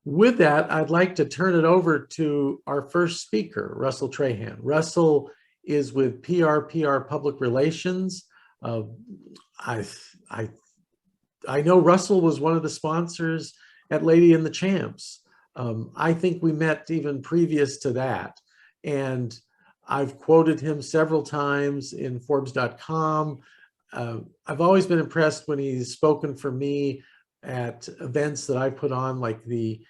with that, I'd like to turn it over to our first speaker, Russell Trahan. Russell is with PR Public Relations. I know Russell was one of the sponsors at Lady and the Champs. I think we met even previous to that. And I've quoted him several times in Forbes.com. I've always been impressed when he's spoken for me at events that I put on, like the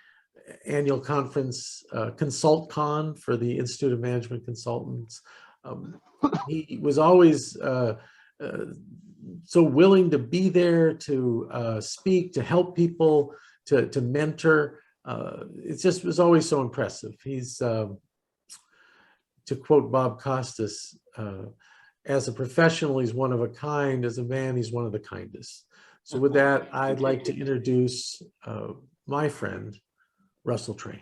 annual conference, ConsultCon for the Institute of Management Consultants. He was always so willing to be there to speak, to help people, to mentor. It just was always so impressive. He's, to quote Bob Costas, as a professional, he's one of a kind. As a man, he's one of the kindest. So with that, I'd like to introduce my friend, Russell Trahan.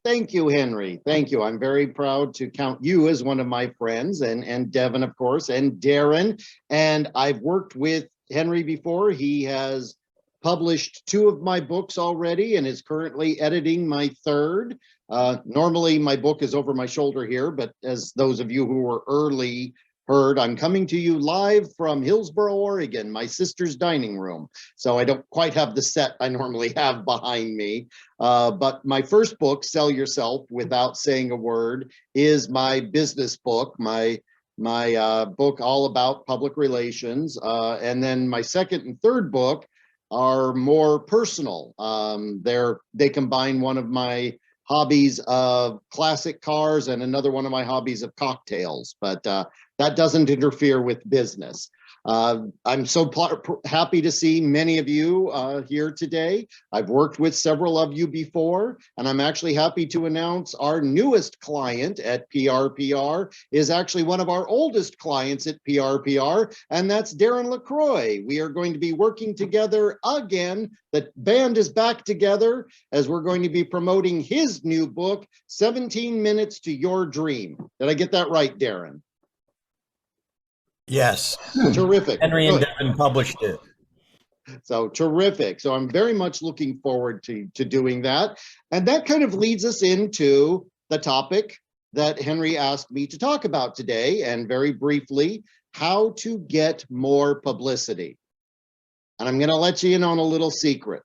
Thank you, Henry. Thank you. I'm very proud to count you as one of my friends, and Devin, of course, and Darren. And I've worked with Henry before. He has published 2 of my books already and is currently editing my 3rd. Normally, my book is over my shoulder here, but as those of you who were early heard, I'm coming to you live from Hillsboro, Oregon, my sister's dining room. So I don't quite have the set I normally have behind me. But my first book, Sell Yourself Without Saying a Word, is my business book, my book all about public relations. And then my second and third book are more personal. They combine one of my hobbies of classic cars and another one of my hobbies of cocktails, but that doesn't interfere with business. I'm so happy to see many of you here today. I've worked with several of you before, and I'm actually happy to announce our newest client at PRPR is actually one of our oldest clients at PRPR, and that's Darren LaCroix. We are going to be working together again. The band is back together as we're going to be promoting his new book, 17 Minutes to Your Dream. Did I get that right, Darren? Yes. Terrific. Henry and Devin published it. So terrific. So I'm very much looking forward to doing that. And that kind of leads us into the topic that Henry asked me to talk about today, and very briefly, how to get more publicity. And I'm going to let you in on a little secret.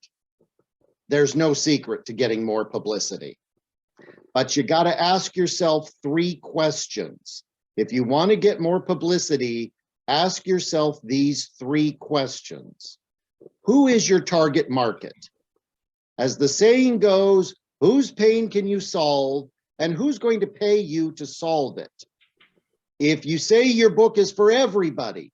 There's no secret to getting more publicity. But you got to ask yourself 3 questions. If you want to get more publicity, ask yourself these 3 questions. Who is your target market? As the saying goes, whose pain can you solve, and who's going to pay you to solve it? If you say your book is for everybody,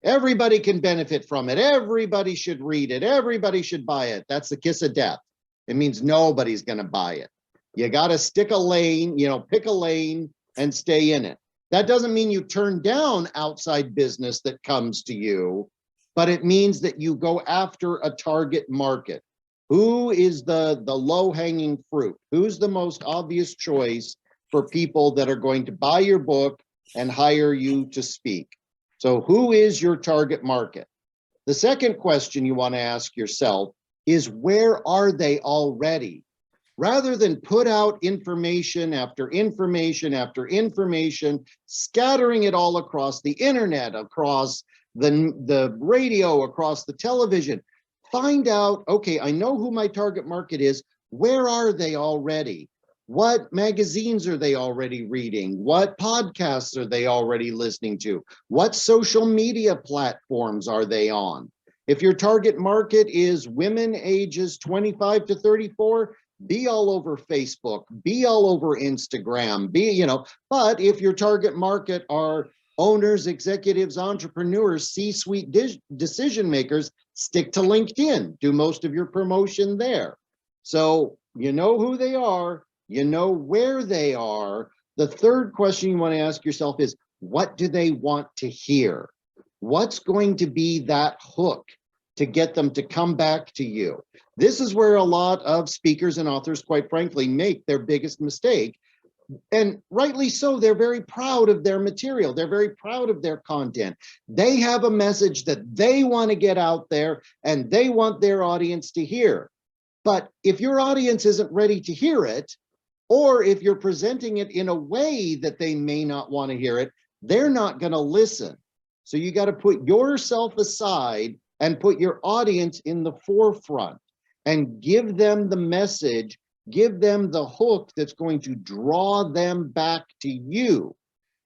everybody can benefit from it, everybody should read it, everybody should buy it, that's the kiss of death. It means nobody's going to buy it. You got to stick a lane, pick a lane and stay in it. That doesn't mean you turn down outside business that comes to you, but it means that you go after a target market. Who is the low-hanging fruit? Who's the most obvious choice for people that are going to buy your book and hire you to speak? So who is your target market? The second question you want to ask yourself is, where are they already? Rather than put out information after information after information, scattering it all across the internet, across the radio, across the television, find out, okay, I know who my target market is. Where are they already? What magazines are they already reading? What podcasts are they already listening to? What social media platforms are they on? If your target market is women ages 25 to 34, be all over Facebook, be all over Instagram, but if your target market are owners, executives, entrepreneurs, C-suite decision makers, stick to LinkedIn, do most of your promotion there. So you know who they are, you know where they are. The third question you want to ask yourself is, what do they want to hear? What's going to be that hook to get them to come back to you? This is where a lot of speakers and authors, quite frankly, make their biggest mistake. And rightly so, they're very proud of their material. They're very proud of their content. They have a message that they want to get out there and they want their audience to hear. But if your audience isn't ready to hear it, or if you're presenting it in a way that they may not want to hear it, they're not going to listen. So you got to put yourself aside and put your audience in the forefront and give them the message, give them the hook that's going to draw them back to you.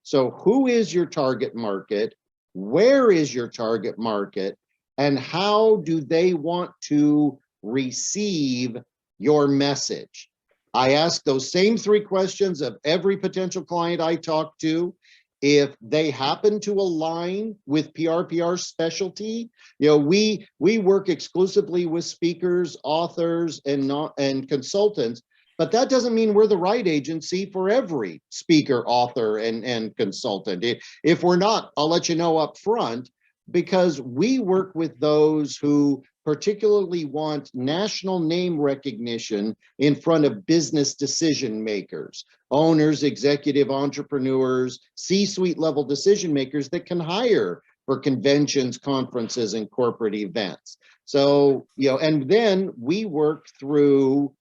So who is your target market? Where is your target market? And how do they want to receive your message? I ask those same 3 questions of every potential client I talk to. If they happen to align with PR specialty, we work exclusively with speakers, authors, and consultants, but that doesn't mean we're the right agency for every speaker, author, and consultant. If we're not, I'll let you know up front, because we work with those who particularly want national name recognition in front of business decision makers, owners, executive entrepreneurs, C-suite level decision makers that can hire for conventions, conferences, and corporate events. So, and then we work through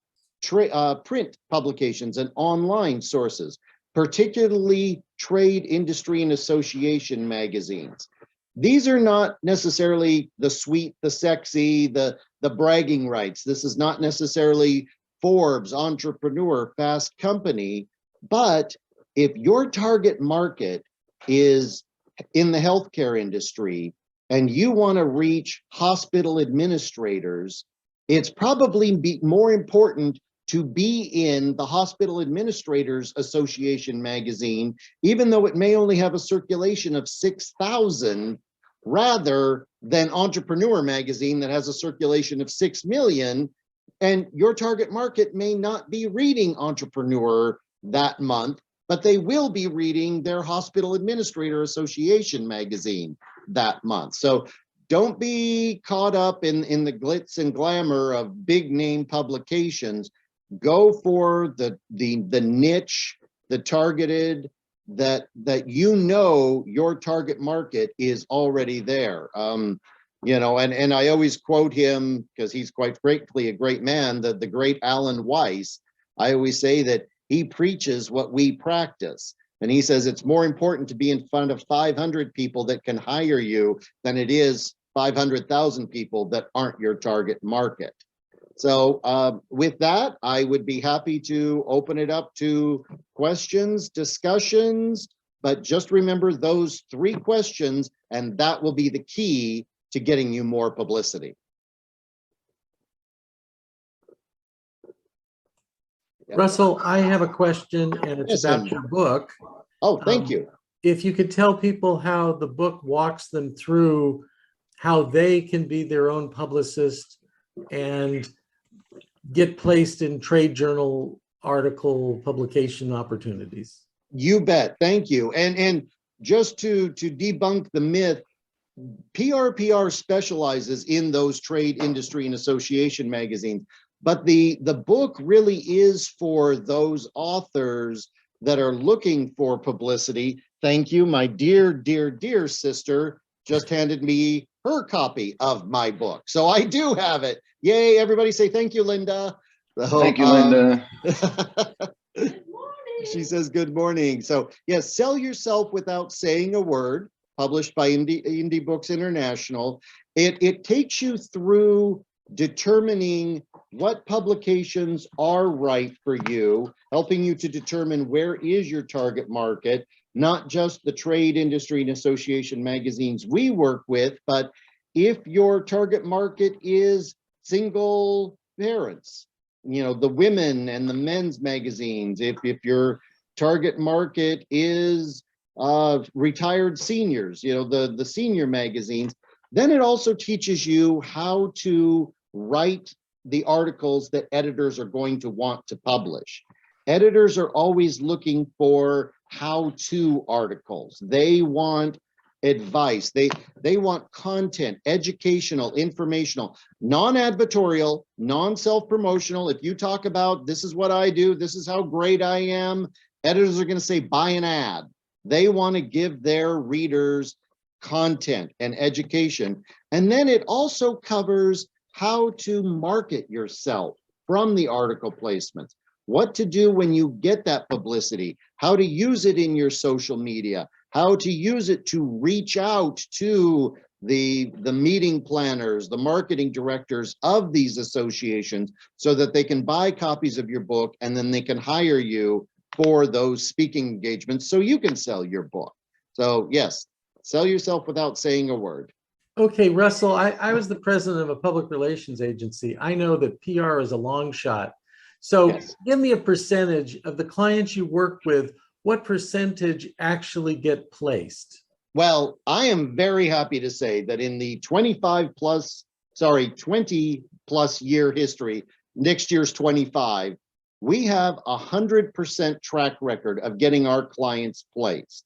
print publications and online sources, particularly trade, industry, and association magazines. These are not necessarily the sweet, the sexy, the bragging rights. This is not necessarily Forbes, Entrepreneur, Fast Company. But if your target market is in the healthcare industry and you want to reach hospital administrators, it's probably more important to be in the Hospital Administrators Association magazine, even though it may only have a circulation of 6,000, rather than Entrepreneur magazine that has a circulation of 6 million, and your target market may not be reading Entrepreneur that month, but they will be reading their Hospital Administrator Association magazine that month. So don't be caught up in the glitz and glamour of big name publications. Go for the niche, the targeted, that your target market is already there. And I always quote him, because he's quite frankly a great man, the great Alan Weiss. I always say that he preaches what we practice. And he says it's more important to be in front of 500 people that can hire you than it is 500,000 people that aren't your target market. So with that, I would be happy to open it up to questions, discussions, but just remember those 3 questions, and that will be the key to getting you more publicity. Russell, I have a question, and it's about your book. Oh, thank you. If you could tell people how the book walks them through how they can be their own publicist and get placed in trade journal article publication opportunities. You bet. Thank you. And just to debunk the myth, PR specializes in those trade, industry, and association magazines. But the book really is for those authors that are looking for publicity. Thank you. My dear, dear, dear sister just handed me her copy of my book. So I do have it. Yay, everybody say thank you, Linda. So, thank you, Linda. She says good morning. So yes, Sell Yourself Without Saying a Word, published by Indie Books International. It takes you through determining what publications are right for you, helping you to determine where is your target market, not just the trade, industry, and association magazines we work with, but if your target market is single parents, the women and the men's magazines, if your target market is retired seniors, the senior magazines, then it also teaches you how to write the articles that editors are going to want to publish. Editors are always looking for how-to articles. They want advice. They want content, educational, informational, non-advertorial, non-self-promotional. If you talk about this is what I do, this is how great I am, editors are going to say buy an ad. They want to give their readers content and education. And then it also covers how to market yourself from the article placements, what to do when you get that publicity, how to use it in your social media, how to use it to reach out to the meeting planners, the marketing directors of these associations, so that they can buy copies of your book and then they can hire you for those speaking engagements so you can sell your book. So yes, sell yourself without saying a word. Okay, Russell, I was the president of a public relations agency. I know that PR is a long shot. So Yes. give me a percentage of the clients you work with, what percentage actually get placed? Well, I am very happy to say that in the 20 plus year history, next year's 25, we have 100% track record of getting our clients placed.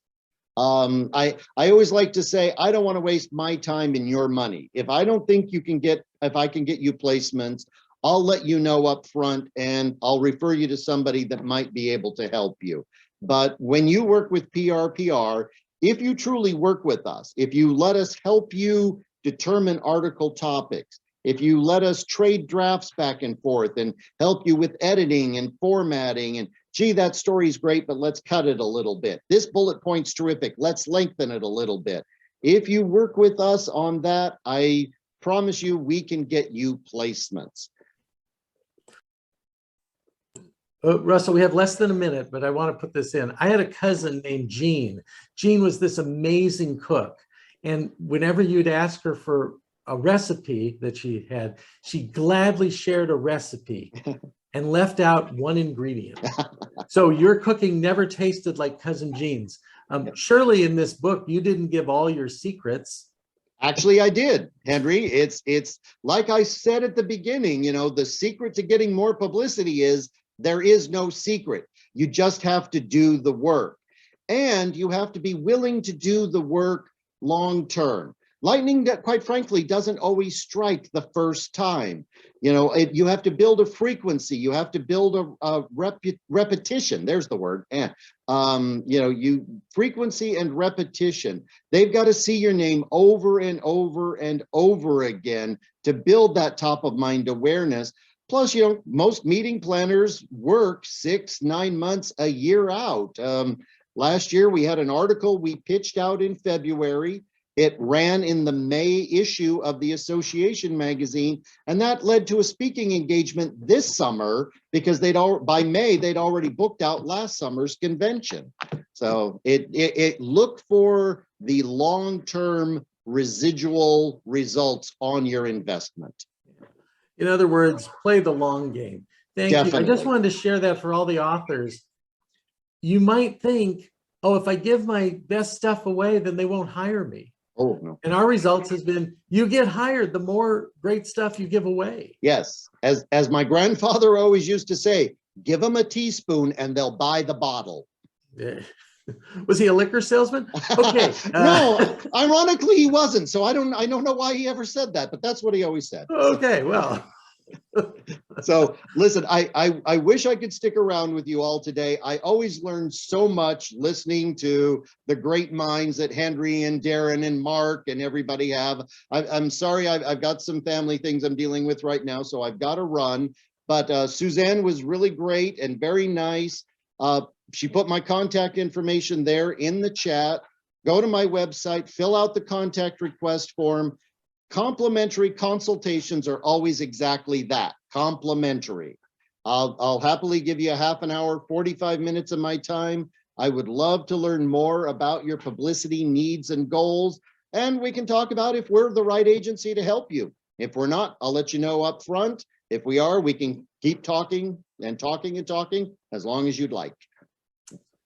I always like to say, I don't want to waste my time and your money. If I don't think if I can get you placements, I'll let you know up front and I'll refer you to somebody that might be able to help you. But when you work with PR, if you truly work with us, if you let us help you determine article topics, if you let us trade drafts back and forth and help you with editing and formatting and, gee, that story's great, but let's cut it a little bit. This bullet point's terrific, let's lengthen it a little bit. If you work with us on that, I promise you we can get you placements. Russell, we have less than a minute, but I want to put this in. I had a cousin named Jean. Jean was this amazing cook. And whenever you'd ask her for a recipe that she had, she gladly shared a recipe and left out one ingredient. So your cooking never tasted like Cousin Jean's. Surely in this book, you didn't give all your secrets. Actually, I did, Henry. It's like I said at the beginning, you know, the secret to getting more publicity is there is no secret. You just have to do the work. And you have to be willing to do the work long term. Lightning, quite frankly, doesn't always strike the first time. You know, you have to build a frequency. You have to build a repetition. There's the word. You know, frequency and repetition. They've got to see your name over and over and over again to build that top of mind awareness. Plus, you know, most meeting planners work 6-9 months, a year out. Last year, we had an article we pitched out in February. It ran in the May issue of the Association magazine, and that led to a speaking engagement this summer because by May they'd already booked out last summer's convention. So it looked for the long-term residual results on your investment. In other words, play the long game. Thank Definitely. you. I just wanted to share that for all the authors. You might think, oh, if I give my best stuff away, then they won't hire me. Oh, no. And our results has been, you get hired the more great stuff you give away. Yes, as my grandfather always used to say, give them a teaspoon and they'll buy the bottle. Yeah. Was he a liquor salesman? Okay. No, ironically he wasn't. So I don't know why he ever said that, but that's what he always said. Okay, well. So listen, I wish I could stick around with you all today. I always learn so much listening to the great minds that Henry and Darren and Mark and everybody have. I'm sorry, I've got some family things I'm dealing with right now, so I've got to run. But Suzanne was really great and very nice. She put my contact information there in the chat. Go to my website, fill out the contact request form. Complimentary consultations are always exactly that, complimentary. I'll happily give you a half an hour, 45 minutes of my time. I would love to learn more about your publicity needs and goals, and we can talk about if we're the right agency to help you. If we're not, I'll let you know up front. If we are, we can keep talking and talking and talking as long as you'd like.